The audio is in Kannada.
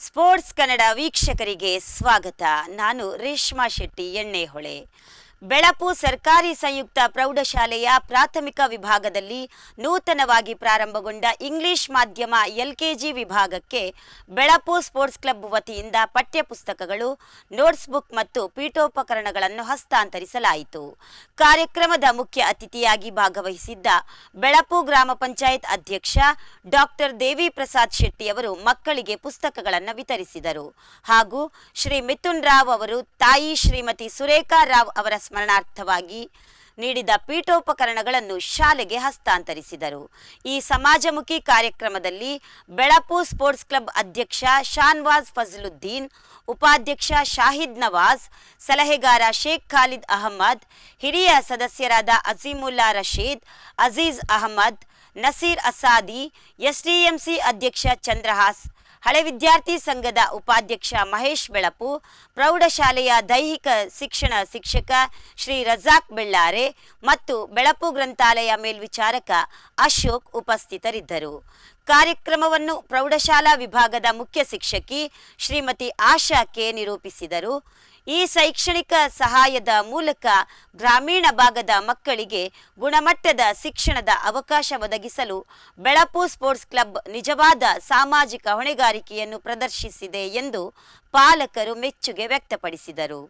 ಸ್ಪೋರ್ಟ್ಸ್ ಕನ್ನಡ ವೀಕ್ಷಕರಿಗೆ ಸ್ವಾಗತ. ನಾನು ರೇಷ್ಮಾ ಶೆಟ್ಟಿ ಎಣ್ಣೆಹೊಳೆ. ಬೆಳಪು ಸರ್ಕಾರಿ ಸಂಯುಕ್ತ ಪ್ರೌಢಶಾಲೆಯ ಪ್ರಾಥಮಿಕ ವಿಭಾಗದಲ್ಲಿ ನೂತನವಾಗಿ ಪ್ರಾರಂಭಗೊಂಡ ಇಂಗ್ಲಿಷ್ ಮಾಧ್ಯಮ ಎಲ್ಕೆಜಿ ವಿಭಾಗಕ್ಕೆ ಬೆಳಪು ಸ್ಪೋರ್ಟ್ಸ್ ಕ್ಲಬ್ ವತಿಯಿಂದ ಪಠ್ಯಪುಸ್ತಕಗಳು, ನೋಟ್ಸ್ ಬುಕ್ ಮತ್ತು ಪೀಠೋಪಕರಣಗಳನ್ನು ಹಸ್ತಾಂತರಿಸಲಾಯಿತು. ಕಾರ್ಯಕ್ರಮದ ಮುಖ್ಯ ಅತಿಥಿಯಾಗಿ ಭಾಗವಹಿಸಿದ್ದ ಬೆಳಪು ಗ್ರಾಮ ಪಂಚಾಯತ್ ಅಧ್ಯಕ್ಷ ಡಾಕ್ಟರ್ ದೇವಿ ಪ್ರಸಾದ್ ಶೆಟ್ಟಿ ಅವರು ಮಕ್ಕಳಿಗೆ ಪುಸ್ತಕಗಳನ್ನು ವಿತರಿಸಿದರು. ಹಾಗೂ ಶ್ರೀ ಮಿಥುನ್ ರಾವ್ ಅವರು ತಾಯಿ ಶ್ರೀಮತಿ ಸುರೇಖಾ ರಾವ್ ಅವರ ಸ್ಮರಣಾರ್ಥವಾಗಿ ನೀಡಿದ ಪೀಠೋಪಕರಣಗಳನ್ನು ಶಾಲೆಗೆ ಹಸ್ತಾಂತರಿಸಿದರು. ಈ ಸಮಾಜಮುಖಿ ಕಾರ್ಯಕ್ರಮದಲ್ಲಿ ಬೆಳಪು ಸ್ಪೋರ್ಟ್ಸ್ ಕ್ಲಬ್ ಅಧ್ಯಕ್ಷ ಶಾನ್ವಾಜ್ ಫಜಲುದ್ದೀನ್, ಉಪಾಧ್ಯಕ್ಷ ಶಾಹಿದ್ ನವಾಜ್, ಸಲಹೆಗಾರ ಶೇಖ್ ಖಾಲಿದ್ ಅಹಮದ್, ಹಿರಿಯ ಸದಸ್ಯರಾದ ಅಜೀಮುಲ್ಲಾ ರಶೀದ್, ಅಜೀಜ್ ಅಹಮದ್, ನಸೀರ್ ಅಸಾದಿ, ಎಸ್ಡಿಎಂಸಿ ಅಧ್ಯಕ್ಷ ಚಂದ್ರಹಾಸ್, ಹಳೆ ವಿದ್ಯಾರ್ಥಿ ಸಂಘದ ಉಪಾಧ್ಯಕ್ಷ ಮಹೇಶ್ ಬೆಳಪು, ಪ್ರೌಢಶಾಲೆಯ ದೈಹಿಕ ಶಿಕ್ಷಣ ಶಿಕ್ಷಕ ಶ್ರೀ ರಜಾಕ್ ಬೆಳ್ಳಾರೆ ಮತ್ತು ಬೆಳಪು ಗ್ರಂಥಾಲಯ ಮೇಲ್ವಿಚಾರಕ ಅಶೋಕ್ ಉಪಸ್ಥಿತರಿದ್ದರು. ಕಾರ್ಯಕ್ರಮವನ್ನು ಪ್ರೌಢಶಾಲಾ ವಿಭಾಗದ ಮುಖ್ಯ ಶಿಕ್ಷಕಿ ಶ್ರೀಮತಿ ಆಶಾ ಕೆ ನಿರೂಪಿಸಿದರು. ಈ ಶೈಕ್ಷಣಿಕ ಸಹಾಯದ ಮೂಲಕ ಗ್ರಾಮೀಣ ಭಾಗದ ಮಕ್ಕಳಿಗೆ ಗುಣಮಟ್ಟದ ಶಿಕ್ಷಣದ ಅವಕಾಶ ಒದಗಿಸಲು ಬೆಳಪು ಸ್ಪೋರ್ಟ್ಸ್ ಕ್ಲಬ್ ನಿಜವಾದ ಸಾಮಾಜಿಕ ಹೊಣೆಗಾರಿಕೆಯನ್ನು ಪ್ರದರ್ಶಿಸಿದೆ ಎಂದು ಪಾಲಕರು ಮೆಚ್ಚುಗೆ ವ್ಯಕ್ತಪಡಿಸಿದರು.